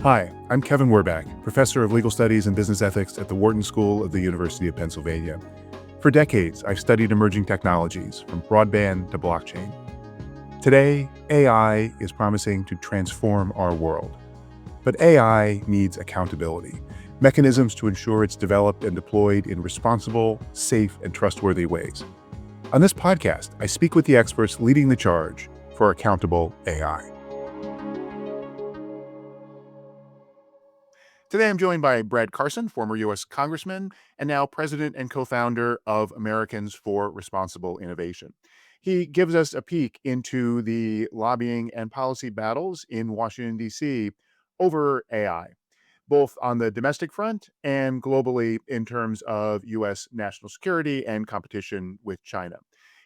Hi, I'm Kevin Werback, professor of legal studies and business ethics at the Wharton School of the University of Pennsylvania. For decades, I've studied emerging technologies, from broadband to blockchain. Today, AI is promising to transform our world. But AI needs accountability, mechanisms to ensure it's developed and deployed in responsible, safe, and trustworthy ways. On this podcast, I speak with the experts leading the charge for accountable AI. Today, I'm joined by Brad Carson, former U.S. Congressman and now president and co-founder of Americans for Responsible Innovation. He gives us a peek into the lobbying and policy battles in Washington, D.C. over AI, both on the domestic front and globally in terms of U.S. national security and competition with China.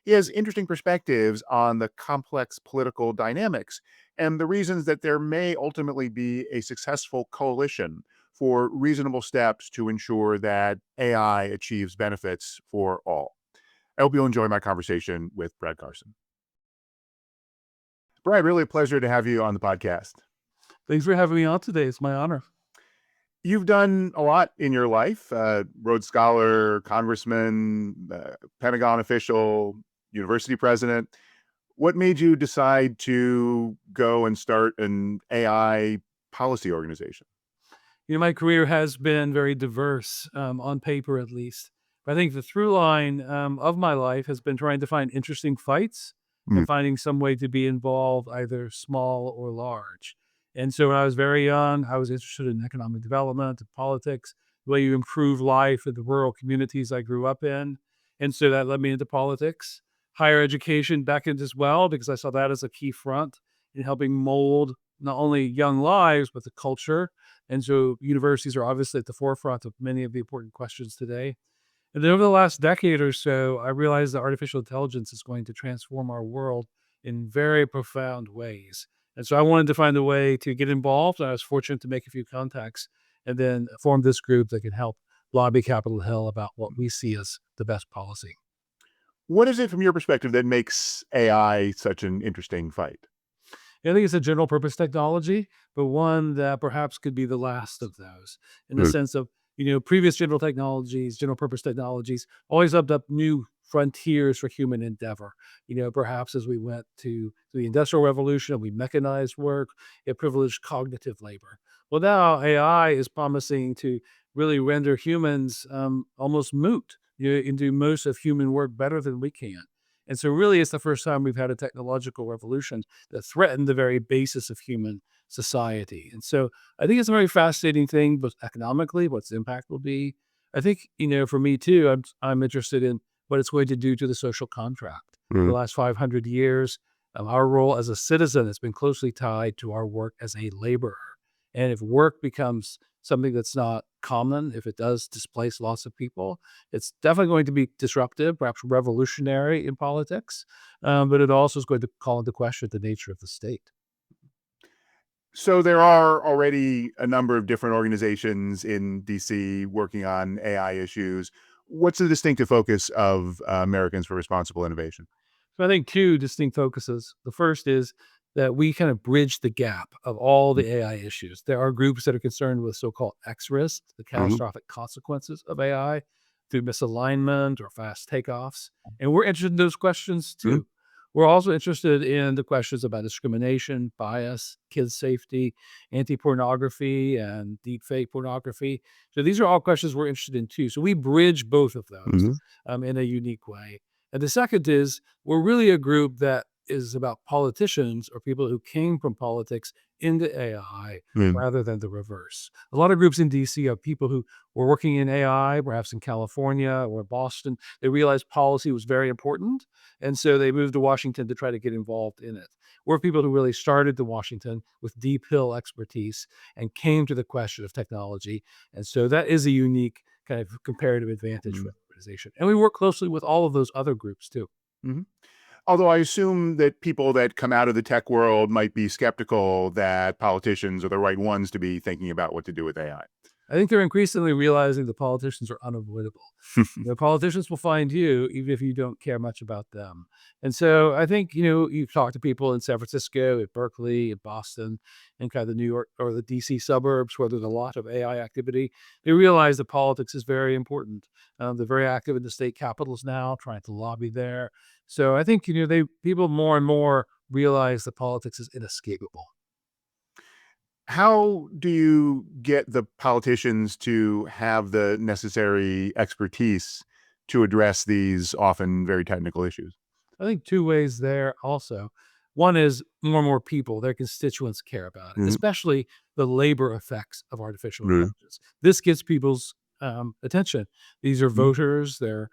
He has interesting perspectives on the complex political dynamics and the reasons that there may ultimately be a successful coalition for reasonable steps to ensure that AI achieves benefits for all. I hope you'll enjoy my conversation with Brad Carson. Brad, really a pleasure to have you on the podcast. Thanks for having me on today. It's my honor. You've done a lot in your life, Rhodes Scholar, Congressman, Pentagon official, university president. What made you decide to go and start an AI policy organization? My career has been very diverse, on paper at least. But I think the through line of my life has been trying to find interesting fights Mm. and finding some way to be involved, either small or large. And so when I was very young, I was interested in economic development and politics, the way you improve life in the rural communities I grew up in. And so that led me into politics, higher education beckoned as well, because I saw that as a key front in helping mold not only young lives, but the culture. And so universities are obviously at the forefront of many of the important questions today. And then over the last decade or so, I realized that artificial intelligence is going to transform our world in very profound ways. And so I wanted to find a way to get involved. I was fortunate to make a few contacts and then form this group that can help lobby Capitol Hill about what we see as the best policy. What is it from your perspective that makes AI such an interesting fight? I think it's a general purpose technology, but one that perhaps could be the last of those in the Mm. sense of, previous general purpose technologies always opened up new frontiers for human endeavor. Perhaps as we went to the Industrial Revolution, we mechanized work, it privileged cognitive labor. Well, now AI is promising to really render humans almost moot, and do most of human work better than we can. And so, really, it's the first time we've had a technological revolution that threatened the very basis of human society. And so I think it's a very fascinating thing, but economically, what its impact will be. I think, for me too, I'm interested in what it's going to do to the social contract. For Mm. the last 500 years, our role as a citizen has been closely tied to our work as a laborer. And if work becomes something that's not common, if it does displace lots of people, it's definitely going to be disruptive, perhaps revolutionary in politics, but it also is going to call into question the nature of the state. So there are already a number of different organizations in DC working on AI issues. What's the distinctive focus of Americans for Responsible Innovation? So I think two distinct focuses. The first is that we kind of bridge the gap of all the AI issues. There are groups that are concerned with so-called X risk, the Mm-hmm. catastrophic consequences of AI through misalignment or fast takeoffs. And we're interested in those questions too. We're also interested in the questions about discrimination, bias, kids' safety, anti-pornography, and deepfake pornography. So these are all questions we're interested in too. So we bridge both of those Mm-hmm. in a unique way. And the second is we're really a group that is about politicians or people who came from politics into AI Mm. rather than the reverse. A lot of groups in DC are people who were working in AI, perhaps in California or Boston. They realized policy was very important. And so they moved to Washington to try to get involved in it. We're people who really started in Washington with deep hill expertise and came to the question of technology. And so that is a unique kind of comparative advantage for Mm. the organization. And we work closely with all of those other groups too. Mhm. Although I assume that people that come out of the tech world might be skeptical that politicians are the right ones to be thinking about what to do with AI. I think they're increasingly realizing the politicians are unavoidable. Politicians will find you even if you don't care much about them. And so I think, you talk to people in San Francisco, at Berkeley, at Boston, and kind of the New York or the DC suburbs where there's a lot of AI activity. They realize that politics is very important. They're very active in the state capitals now, trying to lobby there. So I think, people more and more realize that politics is inescapable. How do you get the politicians to have the necessary expertise to address these often very technical issues? I think 2 ways there also. One is more and more people, their constituents care about it, Mhm. especially the labor effects of artificial Mhm. intelligence. This gets people's, attention. These are Mhm. voters, they're,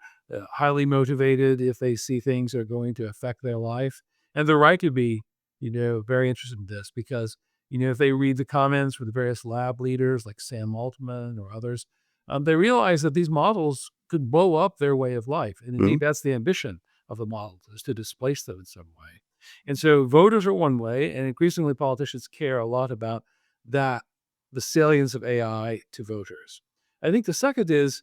highly motivated if they see things that are going to affect their life, and they're right to be, very interested in this because, if they read the comments from the various lab leaders like Sam Altman or others, they realize that these models could blow up their way of life, and indeed, Mhm. that's the ambition of the models is to displace them in some way. And so voters are one way, and increasingly politicians care a lot about that, the salience of AI to voters. I think the second is,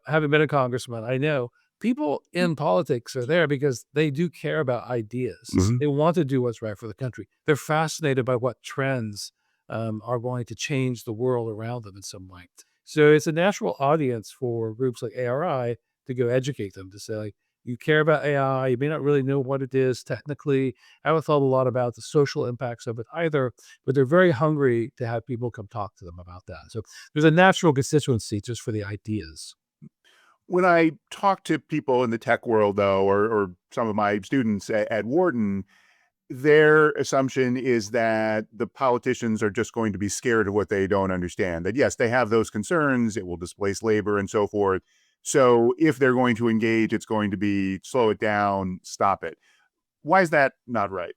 having been a congressman, I know people in politics are there because they do care about ideas. Mhm. They want to do what's right for the country. They're fascinated by what trends are going to change the world around them in some way. So it's a natural audience for groups like ARI to go educate them to say, like, you care about AI, you may not really know what it is technically. I haven't thought a lot about the social impacts of it either, but they're very hungry to have people come talk to them about that. So there's a natural constituency just for the ideas. When I talk to people in the tech world, though, or some of my students at Wharton, their assumption is that the politicians are just going to be scared of what they don't understand. That yes, they have those concerns, it will displace labor and so forth. So if they're going to engage, it's going to be slow it down, stop it. Why is that not right?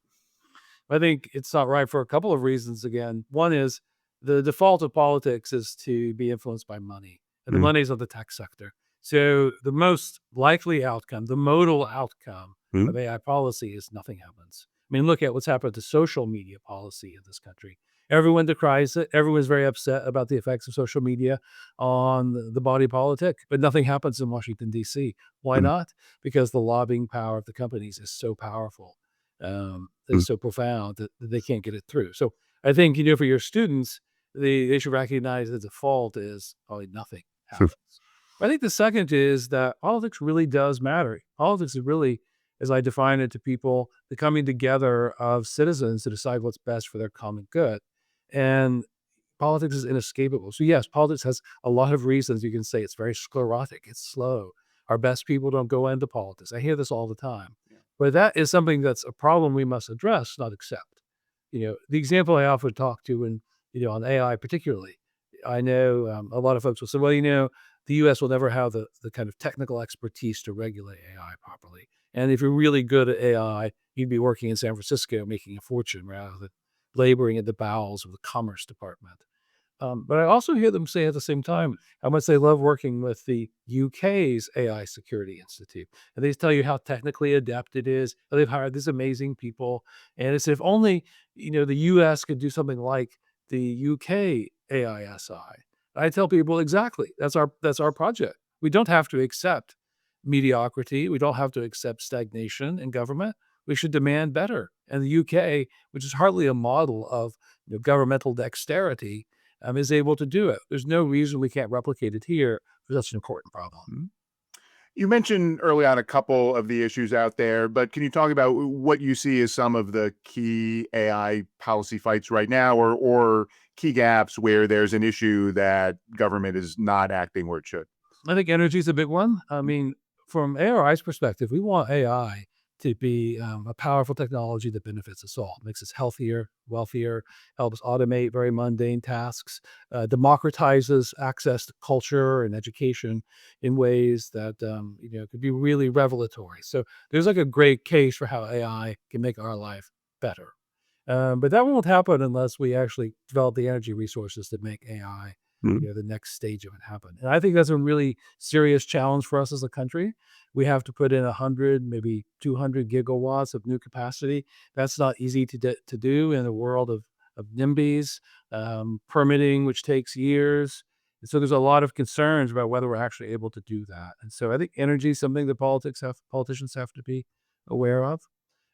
I think it's not right for a couple of reasons again. One is the default of politics is to be influenced by money, and the Mhm. money's of the tech sector. So the most likely outcome, the modal outcome of Mhm. AI policy is nothing happens. I mean, look at what's happened to social media policy in this country. Everyone decries it. Everyone's very upset about the effects of social media on the body politic, but nothing happens in Washington, D.C. Why Mhm. not? Because the lobbying power of the companies is so powerful, is so profound that they can't get it through. So I think, for your students, they should recognize the default is probably nothing Mhm. happens. But I think the second is that politics really does matter. Politics is really, as I define it to people, the coming together of citizens to decide what's best for their common good. And politics is inescapable. So yes, politics has a lot of reasons you can say it's very sclerotic, it's slow. Our best people don't go into politics. I hear this all the time. Yeah. But that is something that's a problem we must address, not accept. The example I often talk to and, on AI particularly, I know a lot of folks will say, well, the US will never have the kind of technical expertise to regulate AI properly. And if you're really good at AI, you'd be working in San Francisco making a fortune rather than laboring in the bowels of the Commerce Department. But I also hear them say at the same time how much they love working with the UK's AI Security Institute. And they tell you how technically adept it is. How they've hired these amazing people. And it's if only, the US could do something like the UK AISI. I tell people exactly. That's our project. We don't have to accept mediocrity. We don't have to accept stagnation in government. We should demand better. And the UK, which is hardly a model of governmental dexterity, is able to do it. There's no reason we can't replicate it here for such an important problem. Mhm. You mentioned early on a couple of the issues out there, but can you talk about what you see as some of the key AI policy fights right now, or key gaps where there's an issue that government is not acting where it should? I think energy is a big one. I mean, from ARI's perspective, we want AI to be a powerful technology that benefits us all, makes us healthier, wealthier, helps automate very mundane tasks, democratizes access to culture and education in ways that could be really revelatory. So there's like a great case for how AI can make our life better. But that won't happen unless we actually develop the energy resources that make AI, Mhm. the next stage of it happen. And I think that's a really serious challenge for us as a country. We have to put in 100, maybe 200 gigawatts of new capacity. That's not easy to do in a world of NIMBYs, permitting, which takes years. And so there's a lot of concerns about whether we're actually able to do that. And so I think energy is something that politicians have to be aware of.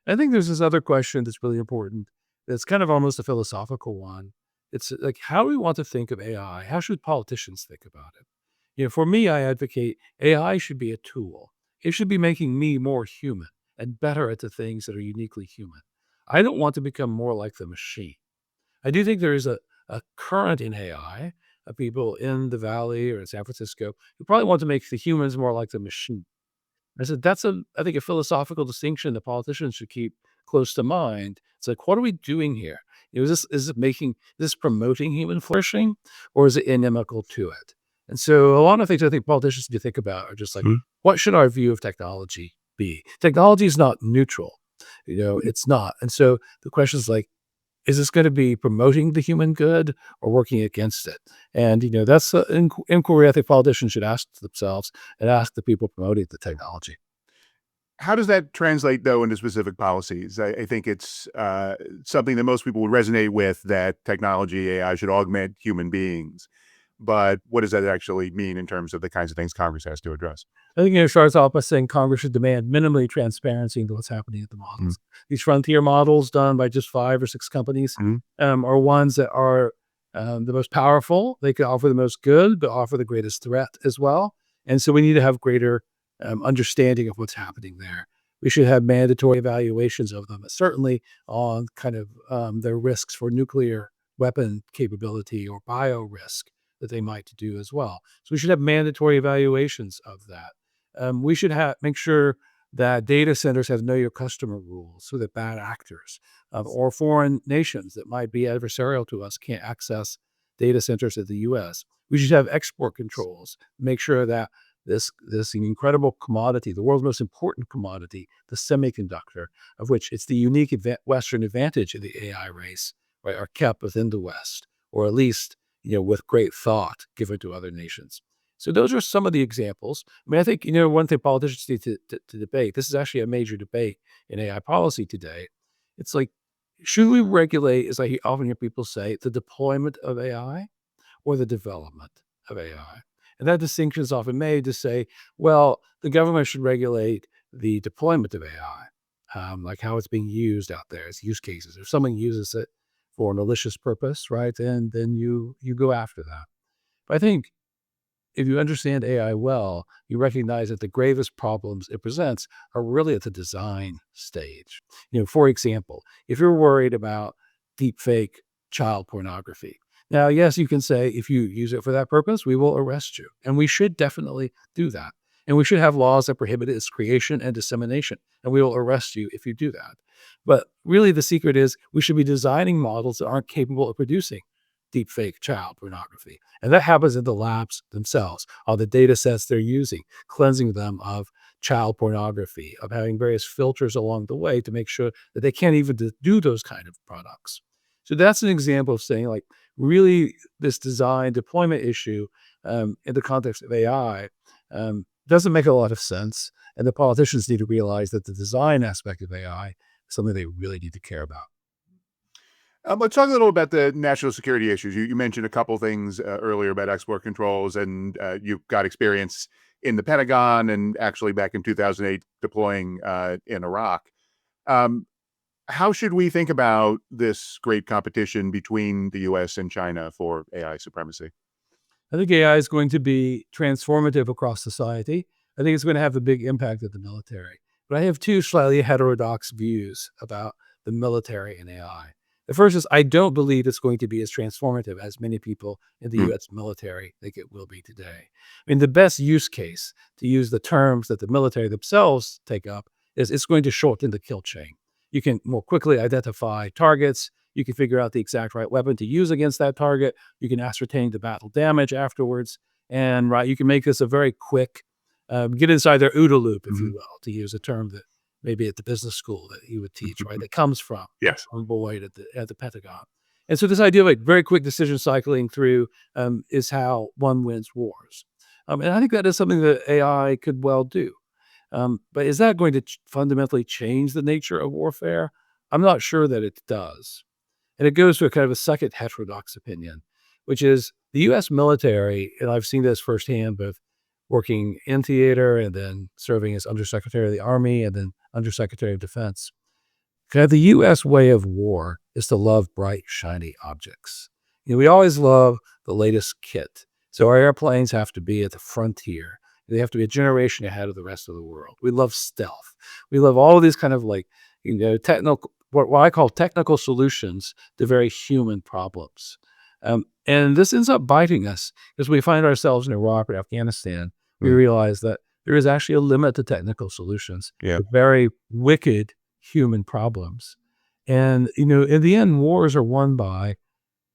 I think there's this other question that's really important. That's kind of almost a philosophical one. It's like, how do we want to think of AI? How should politicians think about it? For me, I advocate AI should be a tool. It should be making me more human and better at the things that are uniquely human. I don't want to become more like the machine. I do think there is a current in AI of people in the Valley or in San Francisco who probably want to make the humans more like the machine. I said, that's I think, a philosophical distinction that politicians should keep close to mind. It's like, what are we doing here? Is this promoting human flourishing, or is it inimical to it? And so a lot of things I think politicians need to think about are just like, what should our view of technology be? Technology is not neutral. It's not. And so the question is like, is this going to be promoting the human good or working against it? And, that's an inquiry I think politicians should ask themselves and ask the people promoting the technology. How does that translate, though, into specific policies? I think it's something that most people would resonate with, that technology, AI, should augment human beings. But what does that actually mean in terms of the kinds of things Congress has to address? I think it starts off by saying Congress should demand minimally transparency into what's happening at the Mhm. models. These frontier models done by just 5 or 6 companies Mhm. are ones that are the most powerful. They can offer the most good, but offer the greatest threat as well. And so we need to have greater understanding of what's happening there. We should have mandatory evaluations of them, certainly on kind of their risks for nuclear weapon capability or bio risk that they might do as well. So we should have mandatory evaluations of that. We should make sure that data centers have know your customer rules so that bad actors or foreign nations that might be adversarial to us can't access data centers in the US. We should have export controls, make sure that this incredible commodity, the world's most important commodity, the semiconductor, of which it's the unique Western advantage of the AI race, right, are kept within the West, or at least with great thought given to other nations. So those are some of the examples. I mean, I think, one thing politicians need to debate, this is actually a major debate in AI policy today. It's like, should we regulate, as often hear people say, the deployment of AI or the development of AI? And that distinction is often made to say, well, the government should regulate the deployment of AI, like how it's being used out there as use cases. If someone uses it for a malicious purpose, right, and then you go after that. But I think if you understand AI well, you recognize that the gravest problems it presents are really at the design stage. For example, if you're worried about deep fake child pornography, now, yes, you can say if you use it for that purpose, we will arrest you. And we should definitely do that. And we should have laws that prohibit its creation and dissemination. And we will arrest you if you do that. But really, the secret is we should be designing models that aren't capable of producing deep fake child pornography. And that happens in the labs themselves, on the data sets they're using, cleansing them of child pornography, of having various filters along the way to make sure that they can't even do those kind of products. So that's an example of saying, like, really, this design deployment issue in the context of AI doesn't make a lot of sense. And the politicians need to realize that the design aspect of AI is something they really need to care about. Let's talk a little about the national security issues. You mentioned a couple things earlier about export controls, and you've got experience in the Pentagon and actually back in 2008 deploying in Iraq. Um, how should we think about this great competition between the US and China for AI supremacy? I think AI is going to be transformative across society. I think it's going to have a big impact at the military. But I have two slightly heterodox views about the military and AI. The first is I don't believe it's going to be as transformative as many people in the Hmm. US military think it will be today. I mean, the best use case, to use the terms that the military themselves take up, is it's going to shorten the kill chain. You can more quickly identify targets. You can figure out the exact right weapon to use against that target. You can ascertain the battle damage afterwards. And right, you can make this a very quick, get inside their OODA loop, if you Mhm. will, to use a term that maybe at the business school that he would teach, right? That comes from Yes. Boyd at the Pentagon. And so this idea of like very quick decision cycling through is how one wins wars. And I think that is something that AI could well do. But is that going to fundamentally change the nature of warfare? I'm not sure that it does. And it goes to a kind of a second heterodox opinion, which is the US military, and I've seen this firsthand, both working in theater and then serving as Undersecretary of the Army and then Undersecretary of Defense. Kind of the US way of war is to love bright, shiny objects. We always love the latest kit. So our airplanes have to be at the frontier. They have to be a generation ahead of the rest of the world. We love stealth. We love all of these kind of like, technical, what I call technical solutions to very human problems. And this ends up biting us because we find ourselves in Iraq or Afghanistan. We Mm. realize that there is actually a limit to technical solutions Yeah. to very wicked human problems. And, in the end, wars are won by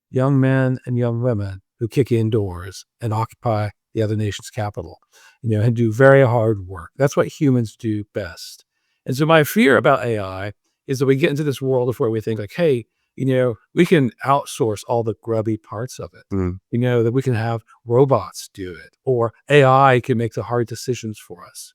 young men and young women who kick in doors and occupy the other nation's capital, and do very hard work. That's what humans do best. And so my fear about AI is that we get into this world of where we think like, hey, we can outsource all the grubby parts of it. Mm. That we can have robots do it, or AI can make the hard decisions for us.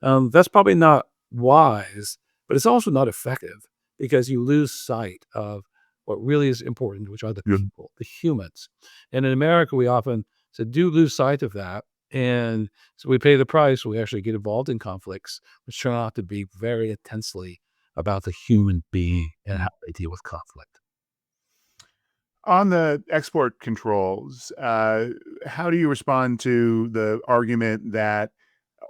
That's probably not wise, but it's also not effective because you lose sight of what really is important, which are the Yeah. people, the humans. And in America, we often do lose sight of that. And so we pay the price. We actually get involved in conflicts, which turn out to be very intensely about the human being and how they deal with conflict. On the export controls, how do you respond to the argument that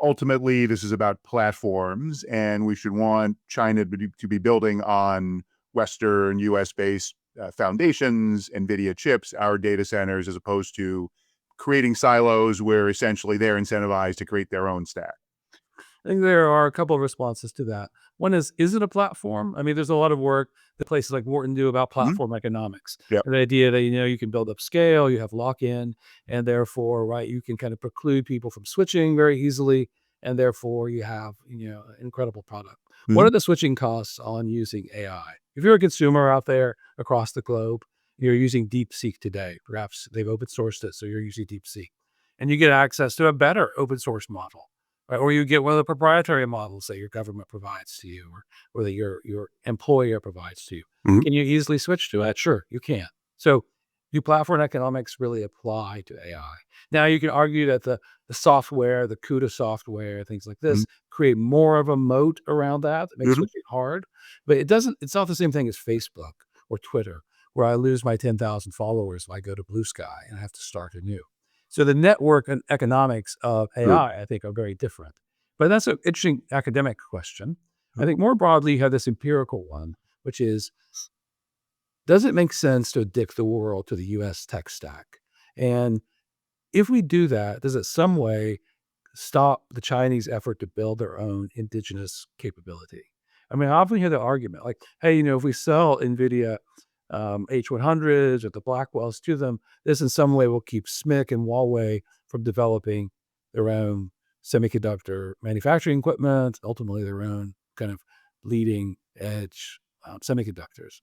ultimately this is about platforms and we should want China to be building on Western US based foundations, NVIDIA chips, our data centers, as opposed to creating silos where essentially they're incentivized to create their own stack? I think there are a couple of responses to that. One is it a platform? I mean, there's a lot of work that places like Wharton do about Mhm. platform economics. Yep. And the idea that, you can build up scale, you have lock in, and therefore, right, you can kind of preclude people from switching very easily. And therefore, you have, an incredible product. What Mhm. are the switching costs on using AI? If you're a consumer out there across the globe, you're using DeepSeek today. Perhaps they've open sourced it, so you're using DeepSeek. And you get access to a better open source model, right? Or you get one of the proprietary models that your government provides to you, or that your employer provides to you. Mhm. Can you easily switch to it? Sure, you can. So, do platform economics really apply to AI? Now, you can argue that the software, the CUDA software, things like Mhm. this, create more of a moat around that makes Mhm. switching hard. But it doesn't. It's not the same thing as Facebook or Twitter, where I lose my 10,000 followers if I go to Blue Sky and I have to start anew. So the network and economics of True. AI, I think, are very different. But that's an interesting academic question. I Uh, think more broadly, you have this empirical one, which is, does it make sense to addict the world to the US tech stack? And if we do that, does it some way stop the Chinese effort to build their own indigenous capability? I mean, I often hear the argument like, hey, if we sell NVIDIA H100s or the Blackwells to them, this in some way will keep SMIC and Huawei from developing their own semiconductor manufacturing equipment, ultimately their own kind of leading edge semiconductors.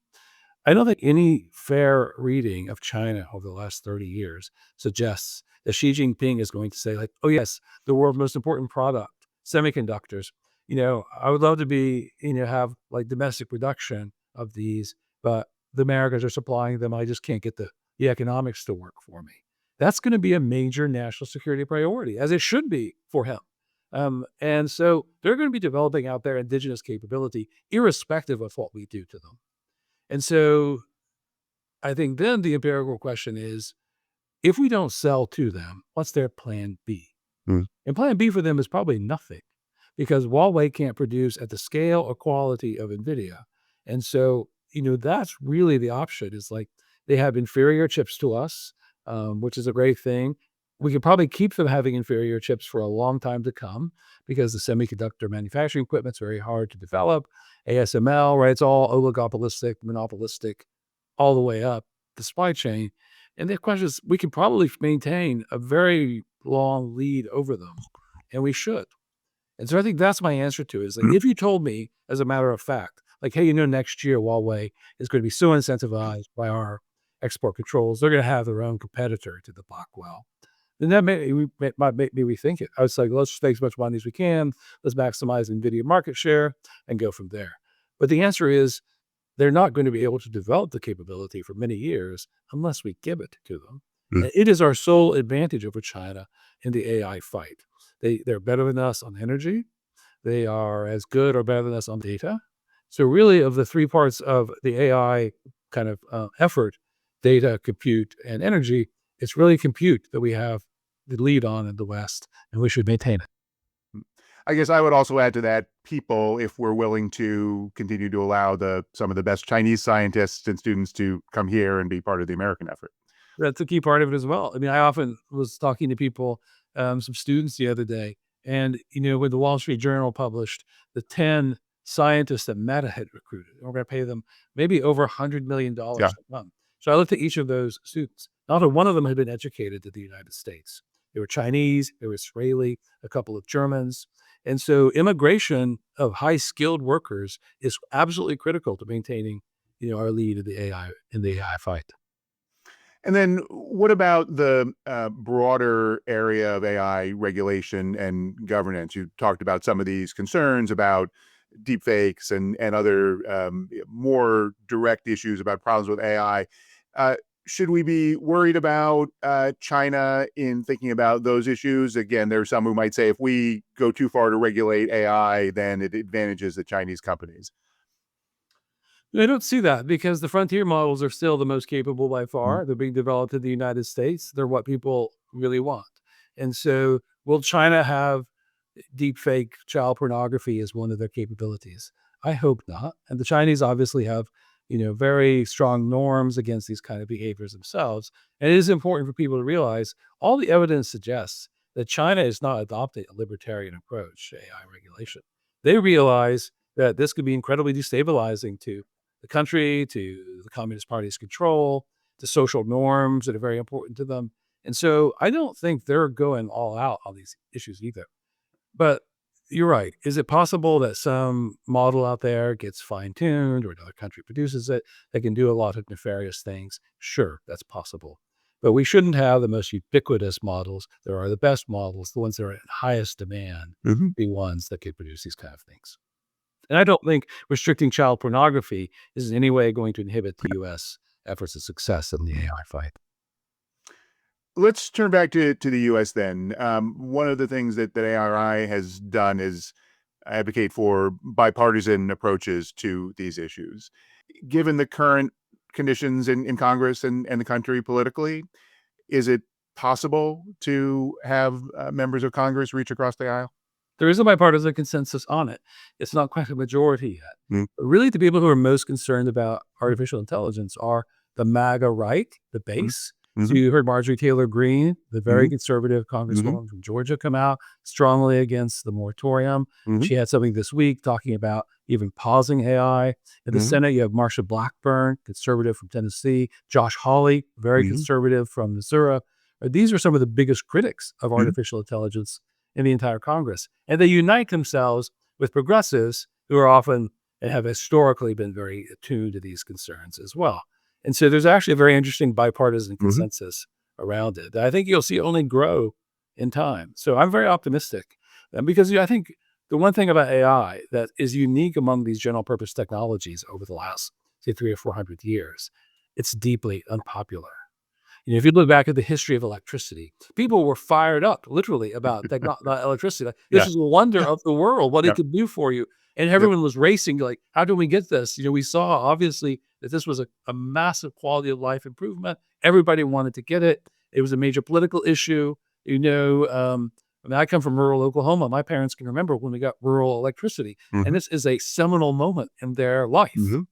I don't think any fair reading of China over the last 30 years suggests that Xi Jinping is going to say, like, oh, yes, the world's most important product, semiconductors. I would love to be, have like domestic production of these, but the Americans are supplying them. I just can't get the economics to work for me. That's going to be a major national security priority, as it should be for him. And so they're going to be developing out their indigenous capability, irrespective of what we do to them. And so I think then the empirical question is, if we don't sell to them, what's their plan B? mm, And plan B for them is probably nothing because Huawei can't produce at the scale or quality of NVIDIA. And so, that's really the option is like they have inferior chips to us, which is a great thing. We could probably keep them having inferior chips for a long time to come because the semiconductor manufacturing equipment's very hard to develop. ASML, right? It's all oligopolistic, monopolistic, all the way up the supply chain. And the question is, we can probably maintain a very long lead over them, and we should. And so I think that's my answer to it is like, mhm. if you told me, as a matter of fact, like, hey, next year Huawei is going to be so incentivized by our export controls, they're going to have their own competitor to the Blackwell. Then that might make me rethink it. I was like, let's just make as much money as we can. Let's maximize NVIDIA market share and go from there. But the answer is they're not going to be able to develop the capability for many years unless we give it to them. It is our sole advantage over China in the AI fight. They're better than us on energy. They are as good or better than us on data. So really, of the three parts of the AI kind of effort, data, compute, and energy, it's really compute that we have the lead on in the West, and we should maintain it. I guess I would also add to that people, if we're willing to continue to allow some of the best Chinese scientists and students to come here and be part of the American effort. That's a key part of it as well. I mean, I often was talking to people, some students the other day, and when the Wall Street Journal published the 10 scientists that Meta had recruited, and we're going to pay them maybe over $100 million Yeah. a month. So I looked at each of those students. Not a one of them had been educated in the United States. They were Chinese, they were Israeli, a couple of Germans. And so immigration of high skilled workers is absolutely critical to maintaining, our lead in the AI fight. And then what about the broader area of AI regulation and governance? You talked about some of these concerns about deepfakes and other more direct issues about problems with AI. Uh, should we be worried about China in thinking about those issues? Again, there are some who might say if we go too far to regulate AI, then it advantages the Chinese companies. I don't see that because the frontier models are still the most capable by Mm, far. They're being developed in the United States. They're what people really want. And so, will China have deep fake child pornography as one of their capabilities? I hope not. And the Chinese obviously have, very strong norms against these kind of behaviors themselves. And it is important for people to realize all the evidence suggests that China is not adopting a libertarian approach to AI regulation. They realize that this could be incredibly destabilizing to the country, to the Communist Party's control, to social norms that are very important to them. And so I don't think they're going all out on these issues either. But you're right. Is it possible that some model out there gets fine tuned or another country produces it that can do a lot of nefarious things? Sure, that's possible. But we shouldn't have the most ubiquitous models. There are the best models, the ones that are in highest demand, mhm. the ones that could produce these kind of things. And I don't think restricting child pornography is in any way going to inhibit the U.S. efforts of success in the AI fight. Let's turn back to the U.S. then. One of the things that ARI has done is advocate for bipartisan approaches to these issues. Given the current conditions in Congress and the country politically, is it possible to have members of Congress reach across the aisle? There is a bipartisan consensus on it. It's not quite a majority yet. Mm, But really, the people who are most concerned about artificial intelligence are the MAGA right, the mhm, base. So mhm, you heard Marjorie Taylor Greene, the very mhm, conservative mhm, congresswoman from Georgia, come out strongly against the moratorium. mhm, She had something this week talking about even pausing AI. In the mhm, Senate, you have Marsha Blackburn, conservative from Tennessee, Josh Hawley, very mhm, conservative from Missouri. These are some of the biggest critics of mhm, artificial intelligence in the entire Congress. And they unite themselves with progressives who are often and have historically been very attuned to these concerns as well. And so there's actually a very interesting bipartisan mhm. consensus around it that I think you'll see only grow in time. So I'm very optimistic because I think the one thing about AI that is unique among these general purpose technologies over the last, say, 300 or 400 years, it's deeply unpopular. If you look back at the history of electricity, people were fired up literally about electricity. Like, this Yeah, is a wonder of the world, what it yeah, could do for you. And yep, everyone was racing, like, how do we get this? We saw obviously that this was a massive quality of life improvement. Everybody wanted to get it. It was a major political issue. I mean, I come from rural Oklahoma. My parents can remember when we got rural electricity. And mhm, this is a seminal moment in their life. mhm,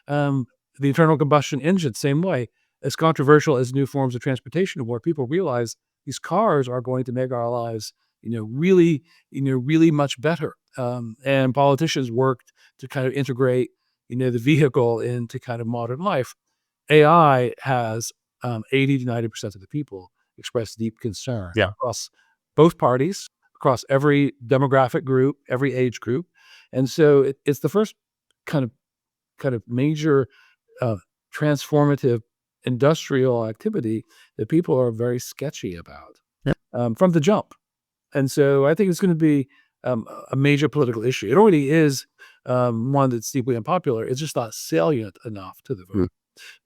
Um, the internal combustion engine, same way. As controversial as new forms of transportation were, people realize these cars are going to make our lives, really much better. And politicians worked to kind of integrate, the vehicle into kind of modern life. AI has 80 to 90% of the people express deep concern yeah, across both parties, across every demographic group, every age group. And so it's the first kind of major uh, transformative industrial activity that people are very sketchy about yep, from the jump. And so I think it's going to be a major political issue. It already is one that's deeply unpopular. It's just not salient enough to the mm. vote.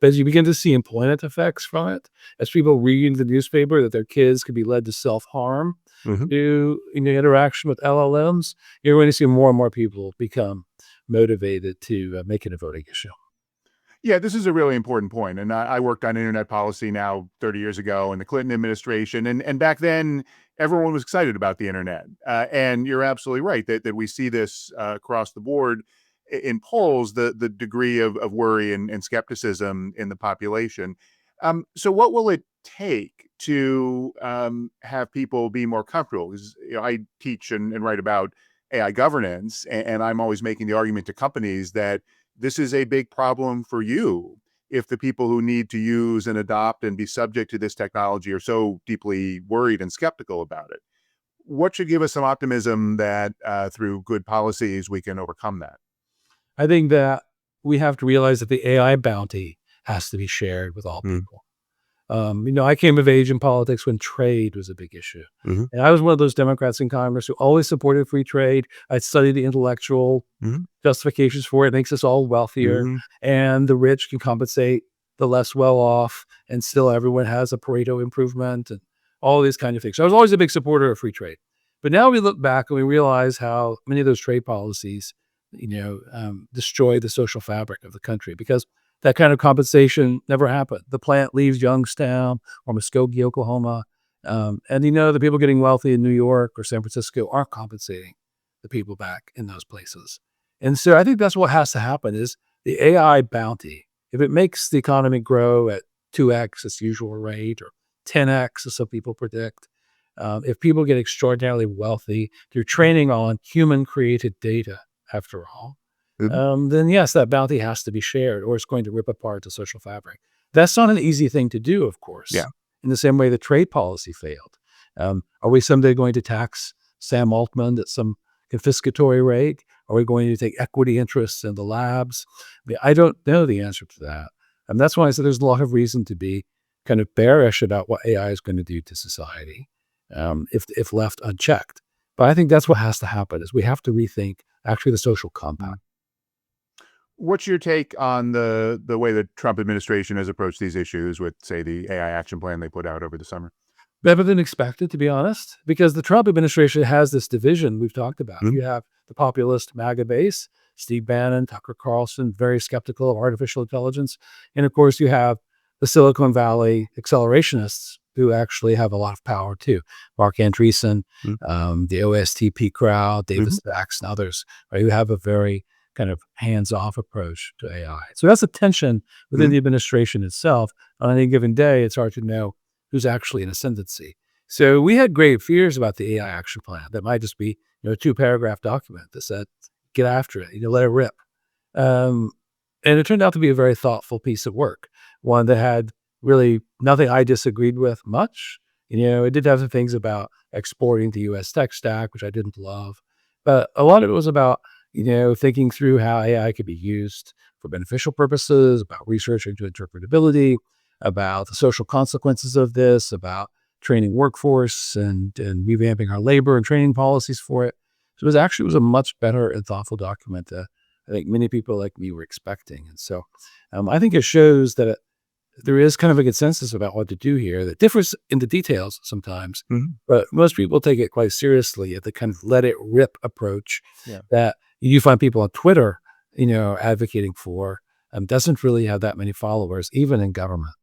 But as you begin to see employment effects from it, as people read the newspaper that their kids could be led to self-harm Mhm. through interaction with LLMs, you're going to see more and more people become motivated to make it a voting issue. Yeah, this is a really important point, and I worked on internet policy now 30 years ago in the Clinton administration, and back then everyone was excited about the internet. And you're absolutely right that we see this across the board in polls, the degree of worry and skepticism in the population. So, what will it take to have people be more comfortable? Because I teach and write about AI governance, and I'm always making the argument to companies that this is a big problem for you if the people who need to use and adopt and be subject to this technology are so deeply worried and skeptical about it. What should give us some optimism that through good policies we can overcome that? I think that we have to realize that the AI bounty has to be shared with all Mm, people. I came of age in politics when trade was a big issue. mhm, And I was one of those Democrats in Congress who always supported free trade. I studied the intellectual mhm, justifications for it. It makes us all wealthier, mhm, and the rich can compensate the less well off, and still everyone has a Pareto improvement and all these kind of things. So I was always a big supporter of free trade. But now we look back and we realize how many of those trade policies, destroy the social fabric of the country because that kind of compensation never happened. The plant leaves Youngstown or Muskogee, Oklahoma. And the people getting wealthy in New York or San Francisco aren't compensating the people back in those places. And so I think that's what has to happen is the AI bounty. If it makes the economy grow at 2x its usual rate or 10x, as some people predict, if people get extraordinarily wealthy through training on human created data, after all, mhm. then yes, that bounty has to be shared or it's going to rip apart the social fabric. That's not an easy thing to do, of course, Yeah. in the same way the trade policy failed. Are we someday going to tax Sam Altman at some confiscatory rate? Are we going to take equity interests in the labs? I don't know the answer to that. And that's why I said there's a lot of reason to be kind of bearish about what AI is going to do to society if left unchecked. But I think that's what has to happen is we have to rethink actually the social compact. Mm. What's your take on the way the Trump administration has approached these issues with, say, the AI action plan they put out over the summer? Better than expected, to be honest, because the Trump administration has this division we've talked about. Mhm, You have the populist MAGA base, Steve Bannon, Tucker Carlson, very skeptical of artificial intelligence. And of course, you have the Silicon Valley accelerationists who actually have a lot of power too. Mark Andreessen, mm, the OSTP crowd, mhm, Davis Sachs, and others, right, who have a very kind of hands-off approach to AI. So that's a tension within mhm, the administration itself. On any given day, it's hard to know who's actually in ascendancy. So we had great fears about the AI action plan that might just be, a two-paragraph document that said, get after it, let it rip. Um, and it turned out to be a very thoughtful piece of work, one that had really nothing I disagreed with much. It did have some things about exporting the US tech stack, which I didn't love. But a lot of it was about, thinking through how AI could be used for beneficial purposes, about research into interpretability, about the social consequences of this, about training workforce and revamping our labor and training policies for it. So it was a much better and thoughtful document that I think many people like me were expecting. And so I think it shows that there is kind of a consensus about what to do here that differs in the details sometimes, mhm. but most people take it quite seriously at the kind of let it rip approach Yeah. that you find people on Twitter, advocating for. Doesn't really have that many followers, even in government.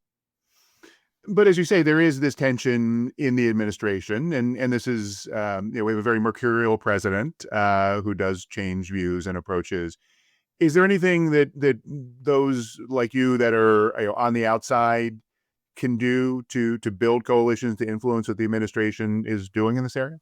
But as you say, there is this tension in the administration, and this is we have a very mercurial president who does change views and approaches. Is there anything that those like you that are on the outside can do to build coalitions to influence what the administration is doing in this area?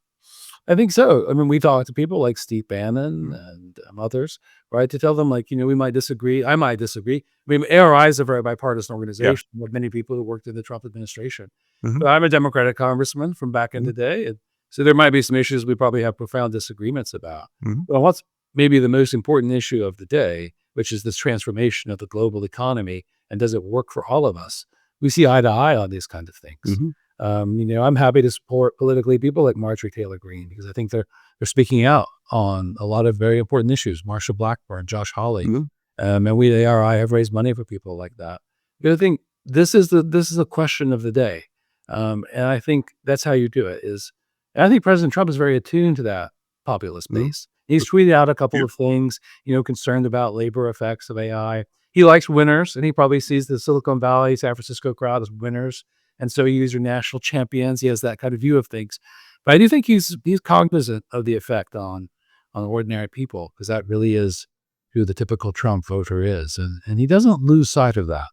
I think so. I mean, we talked to people like Steve Bannon Mhm. and others, right, to tell them, like, we might disagree. I might disagree. I mean, ARI is a very bipartisan Yeah. organization with many people who worked in the Trump administration. Mhm, But I'm a Democratic congressman from back in mhm, the day. And so there might be some issues we probably have profound disagreements about. mhm, But what's maybe the most important issue of the day, which is this transformation of the global economy, and does it work for all of us? We see eye to eye on these kind of things. mhm, I'm happy to support politically people like Marjorie Taylor Greene because I think they're speaking out on a lot of very important issues. Marsha Blackburn, Josh Hawley, mhm. and we at ARI have raised money for people like that. I think this is a question of the day, and I think that's how you do it. And I think President Trump is very attuned to that populist Mhm. base. He's tweeted out a couple Yeah. of things, concerned about labor effects of AI. He likes winners, and he probably sees the Silicon Valley, San Francisco crowd as winners, and so these are national champions. He has that kind of view of things, but I do think he's cognizant of the effect on ordinary people because that really is who the typical Trump voter is, and he doesn't lose sight of that.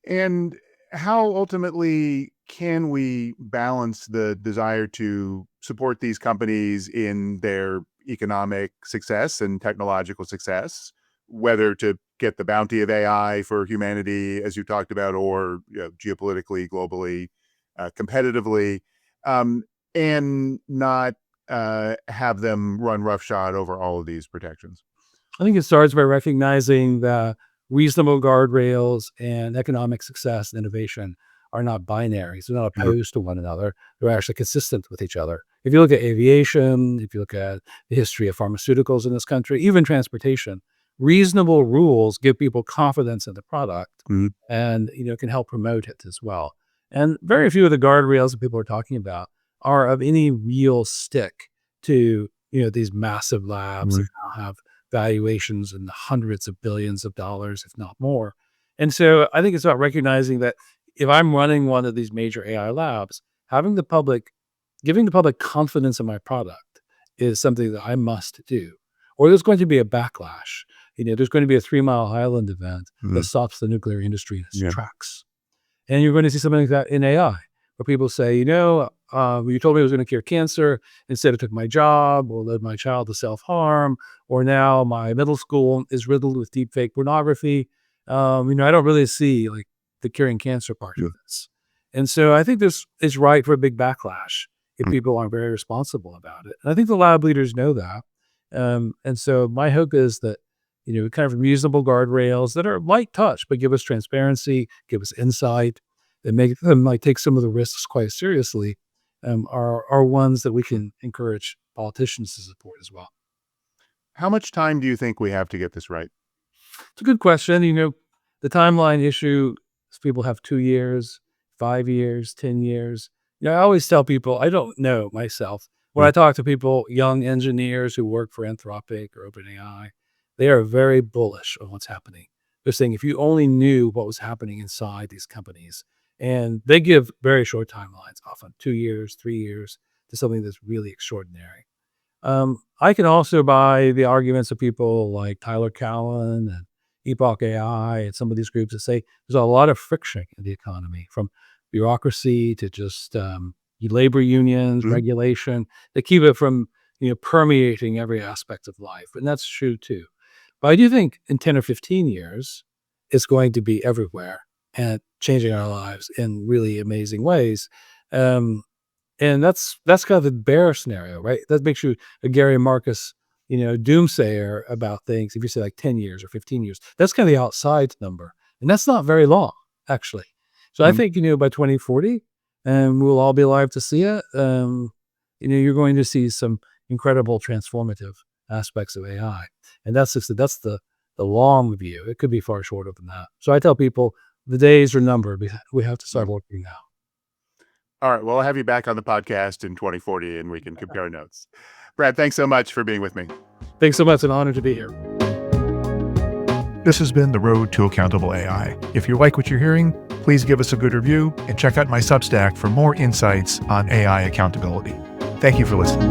And how ultimately can we balance the desire to support these companies in their economic success and technological success, whether to get the bounty of AI for humanity, as you talked about, or geopolitically, globally, competitively, um, and not have them run roughshod over all of these protections? I think it starts by recognizing that reasonable guardrails and economic success and innovation are not binaries. They're not Mhm. opposed to one another. They're actually consistent with each other. If you look at aviation, if you look at the history of pharmaceuticals in this country, even transportation, reasonable rules give people confidence in the product Mhm. and can help promote it as well. And very few of the guardrails that people are talking about are of any real stick to these massive labs that Right. now have valuations in the hundreds of billions of dollars, if not more. And so I think it's about recognizing that if I'm running one of these major AI labs, having the public, giving the public confidence in my product is something that I must do. Or there's going to be a backlash. There's going to be a 3 Mile Island event that Mhm. stops the nuclear industry in its Yeah. tracks. And you're going to see something like that in AI, where people say, you told me I was going to cure cancer. Instead, it took my job or led my child to self harm. Or now my middle school is riddled with deep fake pornography. I don't really see like the curing cancer part of Yeah. this. And so I think this is right for a big backlash if Mm. people aren't very responsible about it. And I think the lab leaders know that. And so my hope is that kind of reasonable guardrails that are light touch, but give us transparency, give us insight, that make them like take some of the risks quite seriously, are ones that we can encourage politicians to support as well. How much time do you think we have to get this right? It's a good question. The timeline issue is people have 2 years, 5 years, 10 years. I always tell people I don't know myself. When Yeah. I talk to people, young engineers who work for Anthropic or OpenAI, they are very bullish on what's happening. They're saying if you only knew what was happening inside these companies, and they give very short timelines, often 2 years, 3 years, to something that's really extraordinary. I can also buy the arguments of people like Tyler Cowen and Epoch AI and some of these groups that say there's a lot of friction in the economy, from bureaucracy to just labor unions, Mhm. regulation, that keep it from permeating every aspect of life, and that's true too. But I do think in 10 or 15 years, it's going to be everywhere and changing our lives in really amazing ways. Um, and that's kind of the bear scenario, right? That makes you a Gary Marcus, doomsayer about things. If you say like 10 years or 15 years, that's kind of the outside number. And that's not very long, actually. So I Mhm. think, by 2040, and we'll all be alive to see it, you're going to see some incredible transformative aspects of AI. And that's the long view. It could be far shorter than that. So I tell people the days are numbered. We have to Yeah. start working now. All right. Well, I'll have you back on the podcast in 2040 and we can compare notes. Brad, thanks so much for being with me. Thanks so much. It's an honor to be here. This has been The Road to Accountable AI. If you like what you're hearing, please give us a good review and check out my Substack for more insights on AI accountability. Thank you for listening.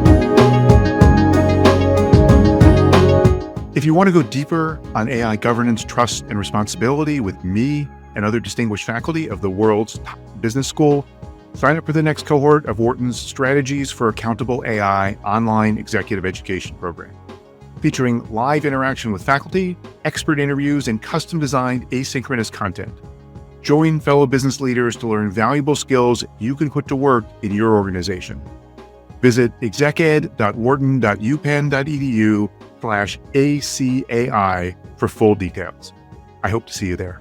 If you want to go deeper on AI governance, trust, and responsibility with me and other distinguished faculty of the world's top business school, sign up for the next cohort of Wharton's Strategies for Accountable AI online executive education program, featuring live interaction with faculty, expert interviews, and custom-designed asynchronous content. Join fellow business leaders to learn valuable skills you can put to work in your organization. Visit execed.wharton.upenn.edu/ACAI for full details. I hope to see you there.